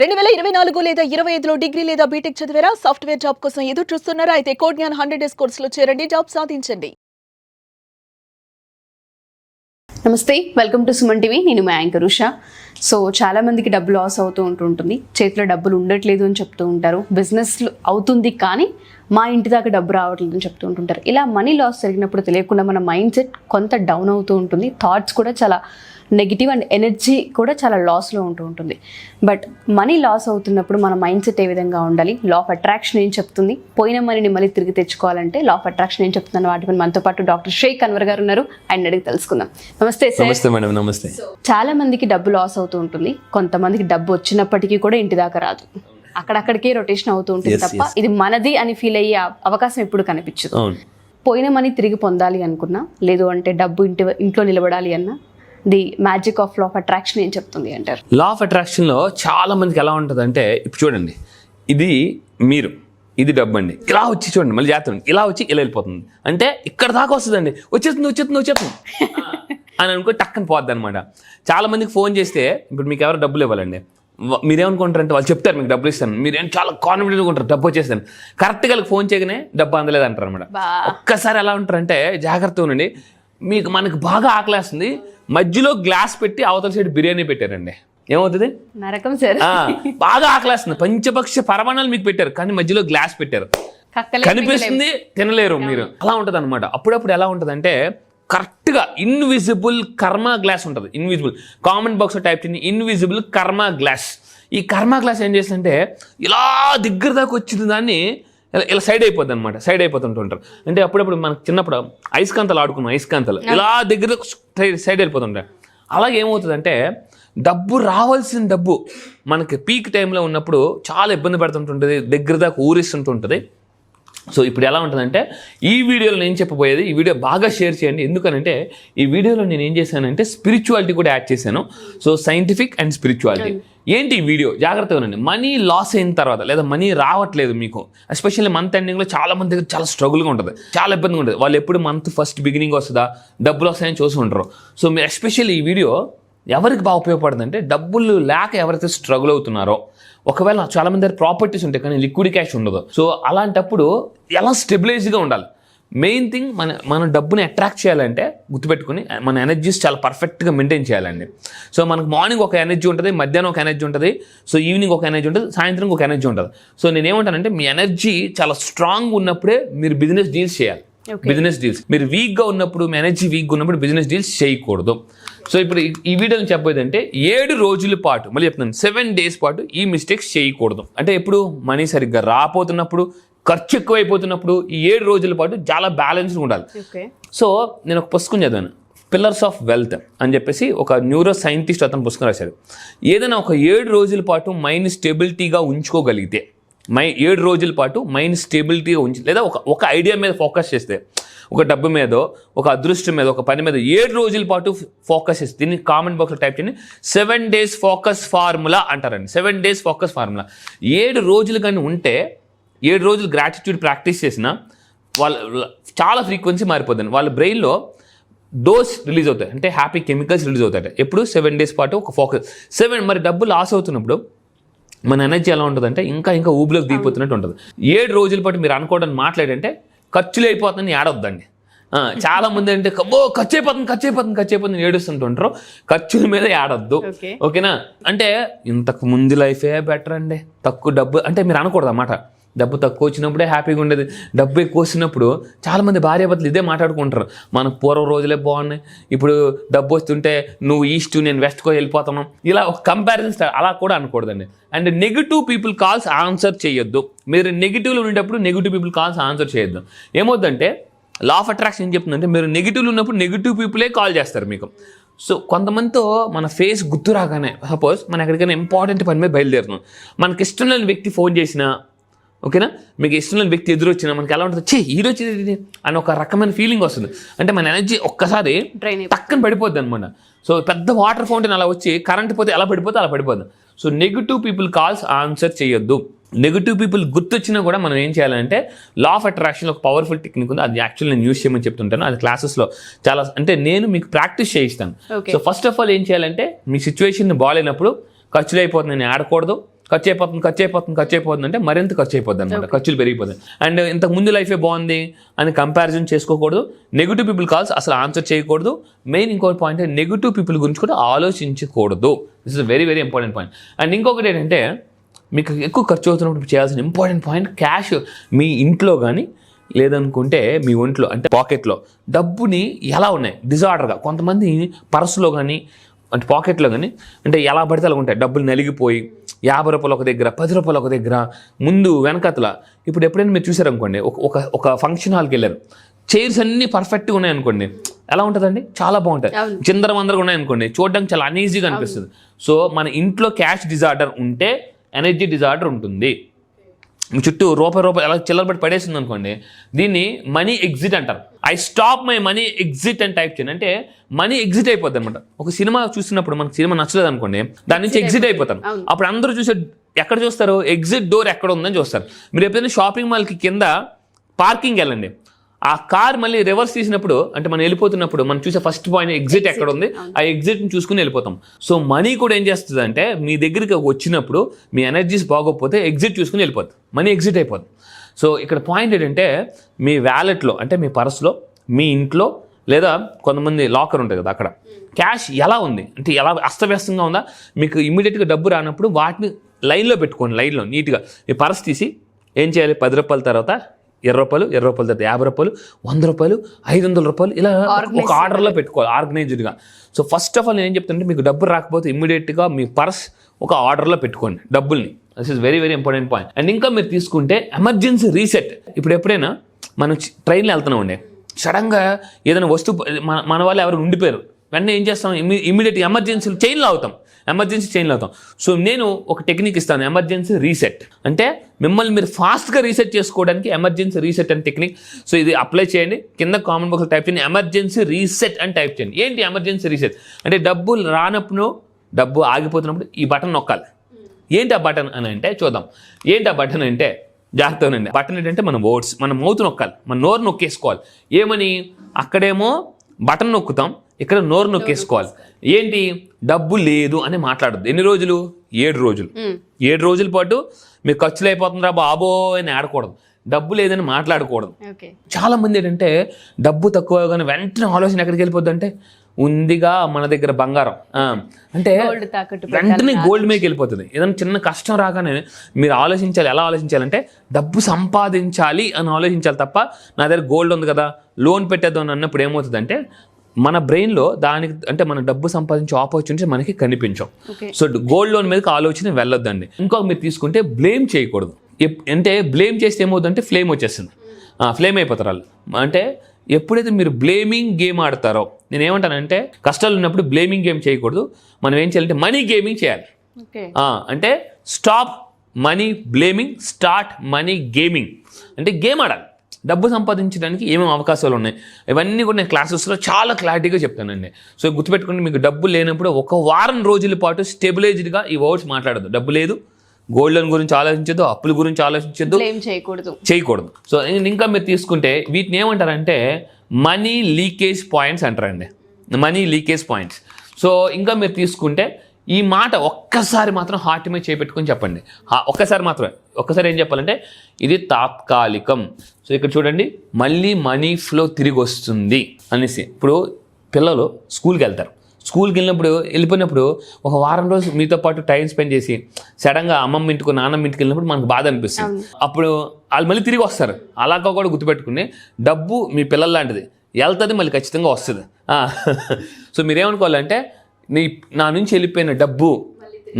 2024 లేదా 25లో డిగ్రీ లేదా బీటెక్ చదివారా? సాఫ్ట్వేర్ జాబ్ కోసం ఎదురు చూస్తున్నారా? అయితే కోడ్ జ్ఞాన్ 100 డేస్ కోర్సులో చేరండి, జాబ్ సాధించండి. నమస్తే, వెల్కమ్ టు సుమన్ టీవీ. నేను మా యాంకర్ ఉషా. సో చాలా మందికి డబ్బు లాస్ అవుతూ ఉంటుంది, చేతిలో డబ్బులు ఉండట్లేదు అని చెప్తూ ఉంటారు. బిజినెస్ అవుతుంది కానీ మా ఇంటి దాకా డబ్బు రావట్లేదు అని చెప్తూ ఉంటుంటారు. ఇలా మనీ లాస్ జరిగినప్పుడు తెలియకుండా మన మైండ్ సెట్ కొంత డౌన్ అవుతూ ఉంటుంది, థాట్స్ కూడా చాలా నెగిటివ్ అండ్ ఎనర్జీ కూడా చాలా లాస్లో ఉంటుంది. బట్ మనీ లాస్ అవుతున్నప్పుడు మన మైండ్ సెట్ ఏ విధంగా ఉండాలి? లా ఆఫ్ అట్రాక్షన్ ఏం చెప్తుంది? పోయిన మనీని మళ్ళీ తిరిగి తెచ్చుకోవాలంటే లా ఆఫ్ అట్రాక్షన్ ఏం చెప్తున్నాను? వాటి పైన మనతో పాటు డాక్టర్ షేక్ అన్వర్ గారు ఉన్నారు, ఆయన అడిగి తెలుసుకుందాం. నమస్తే సార్. నమస్తే మేడం. నమస్తే. చాలా మందికి డబ్బు లాస్ అవుతూ ఉంటుంది, కొంతమందికి డబ్బు వచ్చినప్పటికీ కూడా ఇంటి దాకా రాదు, అక్కడక్కడికే రొటేషన్ అవుతూ ఉంటుంది తప్ప ఇది మనది అని ఫీల్ అయ్యే అవకాశం ఎప్పుడు కనిపించదు. పోయిన మనీ తిరిగి పొందాలి అనుకున్నా, లేదు అంటే డబ్బు ఇంట్లో నిలబడాలి అన్నా, the magic of law of attraction ఏం చెప్తుంది అంటారు? లా ఆఫ్ అట్రాక్షన్లో చాలా మందికి ఎలా ఉంటుంది అంటే, ఇప్పుడు చూడండి, ఇది మీరు, ఇది డబ్బు అండి, ఇలా వచ్చి చూడండి, మళ్ళీ జాగ్రత్త, ఇలా వచ్చి ఇలా వెళ్ళిపోతుంది అంటే ఇక్కడ దాకా వస్తుందండి, వచ్చేస్తుంది అని అనుకో టక్కని పోద్ది అనమాట. చాలా మందికి ఫోన్ చేస్తే, ఇప్పుడు మీకు ఎవరు డబ్బులు ఇవ్వాలండి, మీరేమనుకుంటారంటే వాళ్ళు చెప్తారు మీకు డబ్బులు ఇస్తాను, మీరేం చాలా కాన్ఫిడెంట్గా ఉంటారు, డబ్బు వచ్చేస్తాను. కరెక్ట్గా ఫోన్ చేయగానే డబ్బు అందలేదు అంటారు అనమాట. ఒక్కసారి ఎలా ఉంటారంటే జాగ్రత్తగా ఉండండి. మనకు బాగా ఆకలేస్తుంది, మధ్యలో గ్లాస్ పెట్టి అవతల సైడ్ బిర్యానీ పెట్టారండి, ఏమవుతుంది? నరకం సార్. బాగా ఆకలేస్తుంది, పంచపక్ష పరమాణాలు మీకు పెట్టారు, కానీ మధ్యలో గ్లాస్ పెట్టారు, కనిపిస్తుంది, తినలేరు మీరు. అలా ఉంటుంది అనమాట. అప్పుడప్పుడు ఎలా ఉంటుంది అంటే, కరెక్ట్గా ఇన్విజిబుల్ కర్మ గ్లాస్ ఉంటుంది. ఇన్విజిబుల్ కామెంట్ బాక్స్లో టైప్ చేయండి, ఇన్విజిబుల్ కర్మ గ్లాస్. ఈ కర్మ గ్లాస్ ఏం చేస్తుందంటే, ఇలా దగ్గర దాకా వచ్చింది దాన్ని ఇలా సైడ్ అయిపోద్ది అనమాట, సైడ్ అయిపోతుంటారు. అంటే అప్పుడప్పుడు మనకు చిన్నప్పుడు ఐస్కాంతలు ఆడుకున్నాం, ఐస్కాంతలు ఇలా దగ్గర సైడ్ వెళ్ళిపోతుంటాయి. అలాగే ఏమవుతుందంటే, డబ్బు రావాల్సిన డబ్బు మనకి పీక్ టైంలో ఉన్నప్పుడు చాలా ఇబ్బంది పడుతుంటుంది, దగ్గర దాకా ఊరిస్తుంటుంది. సో ఇప్పుడు ఎలా ఉంటుందంటే, ఈ వీడియోలో నేను చెప్పబోయేది, ఈ వీడియో బాగా షేర్ చేయండి. ఎందుకనంటే ఈ వీడియోలో నేను ఏం చేశానంటే స్పిరిచువాలిటీ కూడా యాడ్ చేశాను. సో సైంటిఫిక్ అండ్ స్పిరిచువాలిటీ ఏంటి ఈ వీడియో, జాగ్రత్తగా ఉండండి. మనీ లాస్ అయిన తర్వాత లేదా మనీ రావట్లేదు మీకు, ఎస్పెషల్లీ మంత్ ఎండింగ్లో చాలా మంది దగ్గర చాలా స్ట్రగుల్గా ఉంటుంది, చాలా ఇబ్బందిగా ఉంటుంది. వాళ్ళు ఎప్పుడు మంత్ ఫస్ట్ బిగినింగ్ వస్తుందా, డబ్బులు వస్తాయని చూసి ఉంటారు. సో మీరు ఎస్పెషల్లీ ఈ వీడియో ఎవరికి బాగా ఉపయోగపడుతుంది అంటే, డబ్బులు లేక ఎవరైతే స్ట్రగుల్ అవుతున్నారో, ఒకవేళ చాలా మంది దగ్గర ప్రాపర్టీస్ ఉంటాయి కానీ లిక్విడ్ క్యాష్ ఉండదు. సో అలాంటప్పుడు ఎలా స్టెబిలైజ్గా ఉండాలి. మెయిన్ థింగ్, మన డబ్బుని అట్రాక్ట్ చేయాలంటే గుర్తుపెట్టుకుని మన ఎనర్జీస్ చాలా పర్ఫెక్ట్గా మెయింటైన్ చేయాలండి. సో మనకు మార్నింగ్ ఒక ఎనర్జీ ఉంటుంది, మధ్యాహ్నం ఒక ఎనర్జీ ఉంటుంది, సో ఈవినింగ్ ఒక ఎనర్జీ ఉంటుంది, సాయంత్రం ఒక ఎనర్జీ ఉంటుంది. సో నేనేమంటానంటే, మీ ఎనర్జీ చాలా స్ట్రాంగ్ ఉన్నప్పుడే మీరు బిజినెస్ డీల్స్ చేయాలి. బిజినెస్ డీల్స్ మీరు వీక్గా ఉన్నప్పుడు, మీ ఎనర్జీ వీక్గా ఉన్నప్పుడు బిజినెస్ డీల్స్ చేయకూడదు. సో ఇప్పుడు ఈ వీడియోని చెప్పేది అంటే, 7 రోజుల పాటు, మళ్ళీ చెప్తున్నాను, 7 days పాటు ఈ మిస్టేక్స్ చేయకూడదు. అంటే ఎప్పుడు మనీ సరిగ్గా రాపోతున్నప్పుడు, ఖర్చు ఎక్కువైపోతున్నప్పుడు, ఈ 7 రోజుల పాటు చాలా బ్యాలెన్స్గా ఉండాలి. సో నేను ఒక పుస్తకం చదివాను, పిల్లర్స్ ఆఫ్ వెల్త్ అని చెప్పేసి, ఒక న్యూరో సైంటిస్ట్ అతను పుస్తకం రాశాడు. ఏదైనా ఒక 7 రోజుల పాటు మైండ్ స్టెబిలిటీగా ఉంచుకోగలిగితే, 7 రోజుల పాటు మైండ్ స్టేబిలిటీగా ఉంచి, లేదా ఒక ఐడియా మీద ఫోకస్ చేస్తే, ఒక డబ్బు మీదో, ఒక అదృష్టం మీద, ఒక పని మీద 7 రోజుల పాటు ఫోకస్ చేస్తే, దీన్ని కామెంట్ బాక్స్లో టైప్ చేయండి, 7 days ఫోకస్ ఫార్ములా అంటారండి. 7 days ఫోకస్ ఫార్ములా. 7 రోజులు కానీ ఉంటే, 7 రోజులు గ్రాటిట్యూడ్ ప్రాక్టీస్ చేసినా వాళ్ళ చాలా ఫ్రీక్వెన్సీ మారిపోతుంది. వాళ్ళ బ్రెయిన్లో డోస్ రిలీజ్ అవుతాయి, అంటే హ్యాపీ కెమికల్స్ రిలీజ్ అవుతాయి. ఎప్పుడు 7 days పాటు ఒక ఫోకస్. మరి డబ్బు లాస్ అవుతున్నప్పుడు మన ఎనర్జీ ఎలా ఉంటుందంటే, ఇంకా ఊబిలోకి దిగిపోతున్నట్టు ఉంటుంది. 7 రోజుల పాటు మీరు అనుకోవడానికి మాట్లాడంటే, ఖర్చులు అయిపోతుందని ఏడవద్దండి. చాలా మంది అంటే, ఖర్చు అయిపోతుంది ఏడుస్తుంటుంటారు. ఖర్చుల మీద ఏడొద్దు, ఓకేనా? అంటే ఇంతకు ముందు లైఫే బెటర్ అండి, తక్కువ డబ్బు అంటే మీరు అనకూడదు అన్నమాట. డబ్బు తక్కువ వచ్చినప్పుడే హ్యాపీగా ఉండేది, డబ్బు ఎక్కువ వచ్చినప్పుడు చాలామంది భార్యాభర్తలు ఇదే మాట్లాడుకుంటారు, మన పూర్వ రోజులే బాగున్నాయి, ఇప్పుడు డబ్బు వస్తుంటే నువ్వు ఈస్ట్ నేను వెస్ట్కో వెళ్ళిపోతున్నాం, ఇలా ఒక కంపారిజన్. అలా కూడా అనకూడదండి. And negative people calls answer చేయొద్దు. మీరు నెగిటివ్లో ఉండేటప్పుడు నెగిటివ్ పీపుల్ కాల్స్ ఆన్సర్ చేయొద్దు. ఏమవుతుందంటే, లా ఆఫ్ అట్రాక్షన్ ఏం చెప్తుందంటే, మీరు నెగిటివ్లో ఉన్నప్పుడు నెగిటివ్ పీపులే కాల్ చేస్తారు మీకు. సో కొంతమందితో మన ఫేస్ గుర్తు రాగానే, సపోజ్ మనం ఎక్కడికైనా ఇంపార్టెంట్ పని మీద బయలుదేరుతున్నాం, మనకి ఇష్టం లేని వ్యక్తి ఫోన్ చేసినా, ఓకేనా, మీకు ఇష్టం లేని వ్యక్తి ఎదురొచ్చినా మనకి ఎలా ఉంటుంది, ఈరోజు అని ఒక రకమైన ఫీలింగ్ వస్తుంది. అంటే మన ఎనర్జీ ఒక్కసారి టక్కన పడిపోద్ది అనమాట. సో పెద్ద వాటర్ ఫౌంటైన్ అలా వచ్చి కరెంట్ పోతే ఎలా పడిపోతే అలా పడిపోద్ది. So negative people calls answer చేయొద్దు. నెగిటివ్ పీపుల్ గుర్తొచ్చినా కూడా మనం ఏం చేయాలంటే, లా ఆఫ్ అట్రాక్షన్ ఒక పవర్ఫుల్ టెక్నిక్ ఉంది, అది యాక్చువల్ నేను యూస్ చేయమని చెప్తుంటాను. అది క్లాసెస్లో చాలా, అంటే నేను మీకు ప్రాక్టీస్ చేయిస్తాను. సో ఫస్ట్ ఆఫ్ ఆల్ ఏం చేయాలంటే, మీ సిచ్యువేషన్ బాగాలేనప్పుడు ఖర్చులు అయిపోతుంది నేను ఆడకూడదు, ఖర్చు అయిపోతుంది అంటే మరింత ఖర్చు అయిపోద్ది అనమాట, ఖర్చులు పెరిగిపోతాయి. అండ్ ఇంతకు ముందు లైఫే బాగుంది అని కంపారిజన్ చేసుకోకూడదు. నెగిటివ్ పీపుల్ కాల్స్ అసలు ఆన్సర్ చేయకూడదు. మెయిన్ ఇంకొక పాయింట్ నెగిటివ్ పీపుల్ గురించి కూడా ఆలోచించకూడదు. This is very very important point. And ఇంకొకటి ఏంటంటే మీకు ఎక్కువ ఖర్చు అవుతున్నప్పుడు చేయాల్సిన ఇంపార్టెంట్ పాయింట్, క్యాష్ మీ ఇంట్లో కానీ లేదనుకుంటే మీ ఒంట్లో అంటే పాకెట్లో డబ్బుని ఎలా ఉన్నాయి డిజార్డర్గా, కొంతమంది పర్సులో కానీ అంటే పాకెట్లో కానీ అంటే ఎలా పడితే అలా ఉంటాయి, డబ్బులు నలిగిపోయి 50 రూపాయలు ఒక దగ్గర, 10 రూపాయలు ఒక దగ్గర, ముందు వెనకతల. ఇప్పుడు ఎప్పుడైనా మీరు చూసారనుకోండి, ఒక ఫంక్షన్ హాల్కి వెళ్ళారు, చైర్స్ అన్నీ పర్ఫెక్ట్గా ఉన్నాయనుకోండి, ఎలా ఉంటుందండి, చాలా బాగుంటుంది. చిందరవందరగా ఉన్నాయనుకోండి, చూడడానికి చాలా అన్ఈజీగా అనిపిస్తుంది. సో మన ఇంట్లో క్యాష్ డిజార్డర్ ఉంటే ఎనర్జీ డిజార్డర్ ఉంటుంది. మీ చుట్టూ రూపాయి ఎలా చిల్లరబడి పడేసింది అనుకోండి, దీన్ని మనీ ఎగ్జిట్ అంటారు. I stop my money exit అని టైప్ చేయండి, అంటే మనీ ఎగ్జిట్ అయిపోద్ది అనమాట. ఒక సినిమా చూస్తున్నప్పుడు మనకు సినిమా నచ్చలేదు అనుకోండి, దాని నుంచి ఎగ్జిట్ అయిపోతాను. అప్పుడు అందరూ చూసే ఎక్కడ చూస్తారు, ఎగ్జిట్ డోర్ ఎక్కడ ఉందని చూస్తారు. మీరు ఎప్పుడైనా షాపింగ్ మాల్కి కింద పార్కింగ్ వెళ్ళండి, ఆ కార్ మళ్ళీ రివర్స్ తీసినప్పుడు అంటే మనం వెళ్ళిపోతున్నప్పుడు మనం చూసే ఫస్ట్ పాయింట్ ఎగ్జిట్ ఎక్కడ ఉంది, ఆ ఎగ్జిట్ని చూసుకుని వెళ్ళిపోతాం. సో మనీ కూడా ఏం చేస్తుంది అంటే మీ దగ్గరికి వచ్చినప్పుడు మీ ఎనర్జీస్ బాగోకపోతే ఎగ్జిట్ చూసుకుని వెళ్ళిపోతుంది, మనీ ఎగ్జిట్ అయిపోతుంది. సో ఇక్కడ పాయింట్ ఏంటంటే మీ వ్యాలెట్లో అంటే మీ పర్స్లో, మీ ఇంట్లో లేదా కొంతమంది లాకర్ ఉంటుంది కదా, అక్కడ క్యాష్ ఎలా ఉంది అంటే ఎలా అస్తవ్యస్తంగా ఉందా, మీకు ఇమ్మీడియట్గా డబ్బు రానప్పుడు వాటిని లైన్లో పెట్టుకోండి. లైన్లో నీట్గా మీ పర్స్ తీసి ఏం చేయాలి, 10 రూపాయల తర్వాత 20 రూపాయలు, 20 రూపాయల తర్వాత 50 రూపాయలు, 100 రూపాయలు, 500 రూపాయలు, ఇలా ఒక ఆర్డర్లో పెట్టుకోవాలి ఆర్గనైజ్డ్గా. సో ఫస్ట్ ఆఫ్ ఆల్ నేను ఏం చెప్తానంటే మీకు డబ్బు రాకపోతే ఇమ్మీడియట్గా మీ పర్స్ ఒక ఆర్డర్లో పెట్టుకోండి డబ్బుల్ని. This is very very important point. And ఇంకా మీరు తీసుకుంటే ఎమర్జెన్సీ రీసెట్. ఇప్పుడు ఎప్పుడైనా మనం ట్రైన్లో వెళ్తున్నామండి, సడన్గా ఏదైనా వస్తువు మన వాళ్ళు ఎవరు ఉండిపోయారు, వెంటనే ఏం చేస్తాం, ఇమ్మీడియట్గా ఎమర్జెన్సీ చైన్లో అవుతాం. సో నేను ఒక టెక్నిక్ ఇస్తాను, ఎమర్జెన్సీ రీసెట్. అంటే మిమ్మల్ని మీరు ఫాస్ట్గా రీసెట్ చేసుకోవడానికి ఎమర్జెన్సీ రీసెట్ అనే టెక్నిక్. సో ఇది అప్లై చేయండి, కింద కామెంట్ బాక్స్లో టైప్ చేయండి ఎమర్జెన్సీ రీసెట్ అని టైప్ చేయండి. ఏంటి ఎమర్జెన్సీ రీసెట్ అంటే, డబ్బులు రానప్పుడు, డబ్బు ఆగిపోతున్నప్పుడు ఈ బటన్ నొక్కాలి. ఏంటి ఆ బటన్ అని అంటే చూద్దాం. ఏంటి ఆ బటన్ అంటే జాగ్రత్తనండి, బటన్ ఏంటంటే మన వర్డ్స్, మన మౌత్ నొక్కాలి, మన నోరు నొక్కేసుకోవాలి. ఏమని, అక్కడేమో బటన్ నొక్కుతాం, ఇక్కడ నోరు నొక్కేసుకోవాలి. ఏంటి, డబ్బు లేదు అని మాట్లాడద్దు. ఎన్ని రోజులు, 7 రోజులు. 7 రోజుల పాటు మీకు ఖర్చులు అయిపోతుందిరా బాబో అని ఆడకూడదు, డబ్బు లేదని మాట్లాడకూడదు. చాలా మంది ఏంటంటే డబ్బు తక్కువ కానీ వెంటనే ఆలోచన ఎక్కడికి వెళ్ళిపోద్ది అంటే, ఉందిగా మన దగ్గర బంగారం అంటే వెంటనే గోల్డ్ మీదకి వెళ్ళిపోతుంది. ఏదైనా చిన్న కష్టం రాగానే మీరు ఆలోచించాలి. ఎలా ఆలోచించాలంటే డబ్బు సంపాదించాలి అని ఆలోచించాలి తప్ప, నా దగ్గర గోల్డ్ ఉంది కదా లోన్ పెట్టేద్దాం అన్నప్పుడు ఏమవుతుందంటే మన బ్రెయిన్లో దానికి అంటే మన డబ్బు సంపాదించే ఆపర్చునిటీస్ మనకి కనిపించవు. సో గోల్డ్ లోన్ మీదకి ఆలోచన వెళ్ళొద్దండి. ఇంకొక మీరు తీసుకుంటే బ్లేమ్ చేయకూడదు. అంటే బ్లేమ్ చేస్తే ఏమవుతుందంటే ఫ్లేమ్ వచ్చేస్తుంది, ఫ్లేమ్ అయిపోతారు వాళ్ళు. అంటే ఎప్పుడైతే మీరు బ్లేమింగ్ గేమ్ ఆడతారో, నేను ఏమంటానంటే కష్టాలు ఉన్నప్పుడు బ్లేమింగ్ గేమ్ చేయకూడదు. మనం ఏం చేయాలంటే మనీ గేమింగ్ చేయాలి. అంటే stop money blaming, start money gaming. అంటే గేమ్ ఆడాలి. డబ్బు సంపాదించడానికి ఏమేమి అవకాశాలు ఉన్నాయి ఇవన్నీ కూడా నేను క్లాసెస్లో చాలా క్లారిటీగా చెప్తానండి. సో గుర్తుపెట్టుకుని, మీకు డబ్బు లేనప్పుడు 1 వారం రోజుల పాటు స్టెబిలైజ్డ్గా ఈ వర్డ్స్ మాట్లాడదు. డబ్బు లేదు, గోల్డ్ లోన్ గురించి ఆలోచించద్దు, అప్పుల గురించి ఆలోచించద్దు, చేయకూడదు. సో ఇంకా మీరు తీసుకుంటే వీటిని ఏమంటారంటే మనీ లీకేజ్ పాయింట్స్ అంటారండి, మనీ లీకేజ్ పాయింట్స్. సో ఇంకా మీరు తీసుకుంటే ఈ మాట ఒక్కసారి మాత్రం హార్ట్ మీద చేపెట్టుకొని చెప్పండి. ఒక్కసారి ఏం చెప్పాలంటే ఇది తాత్కాలికం. సో ఇక్కడ చూడండి, మళ్ళీ మనీ ఫ్లో తిరిగి వస్తుంది అనేసి. ఇప్పుడు పిల్లలు స్కూల్కి వెళ్ళిపోయినప్పుడు 1 వారం రోజు మీతో పాటు టైం స్పెండ్ చేసి సడన్గా అమ్మమ్మ ఇంటికి నాన్నమ్మ ఇంటికి వెళ్ళినప్పుడు మనకు బాధ అనిపిస్తుంది. అప్పుడు వాళ్ళు మళ్ళీ తిరిగి వస్తారు. అలాగా కూడా గుర్తుపెట్టుకుని, డబ్బు మీ పిల్లల లాంటిది, వెళ్తుంది మళ్ళీ ఖచ్చితంగా వస్తుంది. సో మీరేమనుకోవాలంటే నా నుంచి వెళ్ళిపోయిన డబ్బు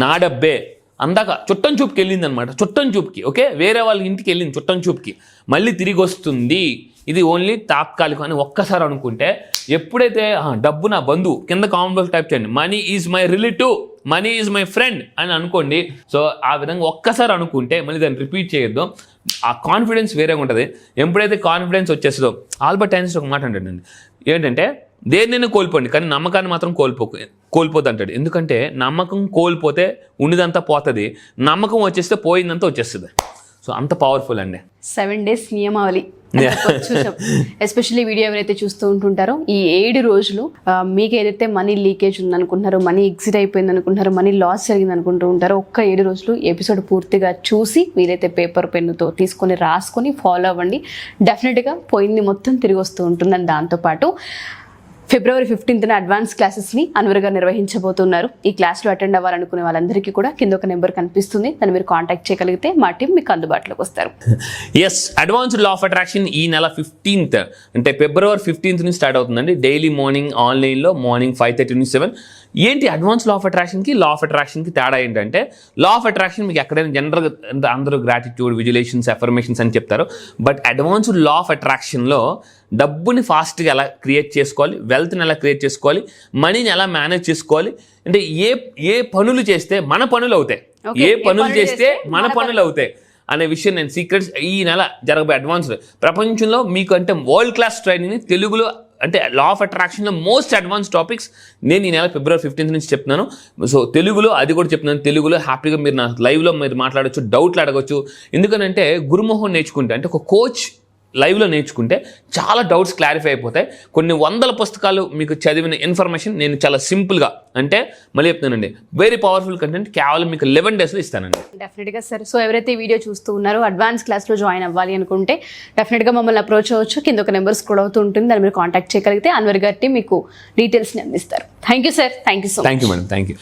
నా డబ్బే, అందాక చుట్టం చూపుకి వెళ్ళింది అనమాట, చుట్టం చూపుకి, ఓకే, వేరే వాళ్ళ ఇంటికి వెళ్ళింది చుట్టం చూపుకి, మళ్ళీ తిరిగి వస్తుంది, ఇది ఓన్లీ తాత్కాలికం అని ఒక్కసారి అనుకుంటే, ఎప్పుడైతే డబ్బు నా బంధువు, కింద కామెంట్ బాక్స్ టైప్ చేయండి money is my relative, money is my friend అని అనుకోండి. సో ఆ విధంగా ఒక్కసారి అనుకుంటే మళ్ళీ దాన్ని రిపీట్ చేయొద్దు. ఆ కాన్ఫిడెన్స్ వేరేగా ఉంటుంది. ఎప్పుడైతే కాన్ఫిడెన్స్ వచ్చేస్తుందో, ఆల్బర్ట్ ఐన్స్టీన్ ఒక మాట అంటాడండి, ఏంటంటే దేనిని కోల్పోండి కానీ నమ్మకాన్ని మాత్రం కోల్పోద్దు అంటాడు. ఎందుకంటే నమ్మకం కోల్పోతే ఉన్నదంతా పోతుంది, నమ్మకం వచ్చేస్తే పోయిందంతా వచ్చేస్తుంది. సో అంత పవర్ఫుల్ అండి. 7 days నియమావళి ఎస్పెషల్లీ వీడియో ఎవరైతే చూస్తూ ఉంటుంటారో ఈ 7 రోజులు మీకు ఏదైతే మనీ లీకేజ్ ఉందనుకుంటున్నారో, మనీ ఎగ్జిట్ అయిపోయింది అనుకుంటున్నారో, మనీ లాస్ జరిగింది అనుకుంటూ ఉంటారో, ఒక్క 7 రోజులు ఎపిసోడ్ పూర్తిగా చూసి వీలైతే పేపర్ పెన్నుతో తీసుకొని రాసుకొని ఫాలో అవ్వండి. డెఫినెట్గా పోయింది మొత్తం తిరిగి వస్తూ ఉంటుందని. దాంతోపాటు February 15th అడ్వాన్స్ క్లాసెస్ని అన్వర్ గారు నిర్వహించబోతున్నారు. ఈ క్లాస్లో అటెండ్ అవ్వాలనుకునే వాళ్ళందరికీ కూడా కింద ఒక నెంబర్ కనిపిస్తుంది, దాన్ని మీరు కాంటాక్ట్ చేయగలిగితే మా టీం మీకు అందుబాటులోకి వస్తారు. Yes, advanced law of attraction ఈ నెల 15th అంటే February 15th నుంచి స్టార్ట్ అవుతుందండి. డైలీ మార్నింగ్ ఆన్లైన్లో మార్నింగ్ 5:30 నుంచి 7. ఏంటి అడ్వాన్స్ లా ఆఫ్ అట్రాక్షన్కి లా ఆఫ్ అట్రాక్షన్కి తేడా ఏంటంటే, లా ఆఫ్ అట్రాక్షన్ మీకు ఎక్కడైనా జనరల్గా అందరూ గ్రాటిట్యూడ్, విజులేషన్స్, అఫర్మేషన్స్ అని చెప్తారు. బట్ అడ్వాన్స్డ్ లా ఆఫ్ అట్రాక్షన్లో డబ్బుని ఫాస్ట్గా ఎలా క్రియేట్ చేసుకోవాలి, వెల్త్ని ఎలా క్రియేట్ చేసుకోవాలి, మనీని ఎలా మేనేజ్ చేసుకోవాలి, అంటే ఏ పనులు చేస్తే మన పనులు అవుతాయి, ఏ పనులు చేస్తే మన పనులు అవుతాయి అనే విషయం నేను సీక్రెట్స్ ఈ నెల జరగబోయే అడ్వాన్స్డ్ ప్రపంచంలో మీకు అంటే వరల్డ్ క్లాస్ ట్రైనింగ్ని తెలుగులో అంటే లా ఆఫ్ అట్రాక్షన్లో మోస్ట్ అడ్వాన్స్ టాపిక్స్ నేను ఈ నెల February 15th నుంచి చెప్తున్నాను. సో తెలుగులో అది కూడా చెప్తున్నాను. తెలుగులో హ్యాపీగా మీరు నా లైవ్లో మీరు మాట్లాడచ్చు, డౌట్లు అడగచ్చు. ఎందుకనంటే గురుమోహన్ నేర్చుకుంటే అంటే ఒక కోచ్ లైవ్లో నేర్చుకుంటే చాలా డౌట్స్ క్లారిఫై అయిపోతాయి. కొన్ని వందల పుస్తకాలు మీకు చదివిన ఇన్ఫర్మేషన్ నేను చాలా సింపుల్గా అంటే మళ్ళీ చెప్తానండి, వెరీ పవర్ఫుల్ కంటెంట్ కేవలం మీకు 11 daysలో ఇస్తానండి. డెఫినెట్గా సార్. సో ఎవరైతే ఈ వీడియో చూస్తూ ఉన్నారో అడ్వాన్స్ క్లాస్లో జాయిన్ అవ్వాలి అనుకుంటే డెఫినెట్గా మమ్మల్ని అప్రోచ్ అవ్వచ్చు. కింద ఒక నెంబర్ స్క్రోల్ అవుతూ ఉంటుంది, దాన్ని మీరు కాంటాక్ట్ చేయగలిగితే అన్వర్ గారి మీకు డీటెయిల్స్ని అందిస్తారు. Thank you sir. Thank you so much. Thank you madam. Thank you.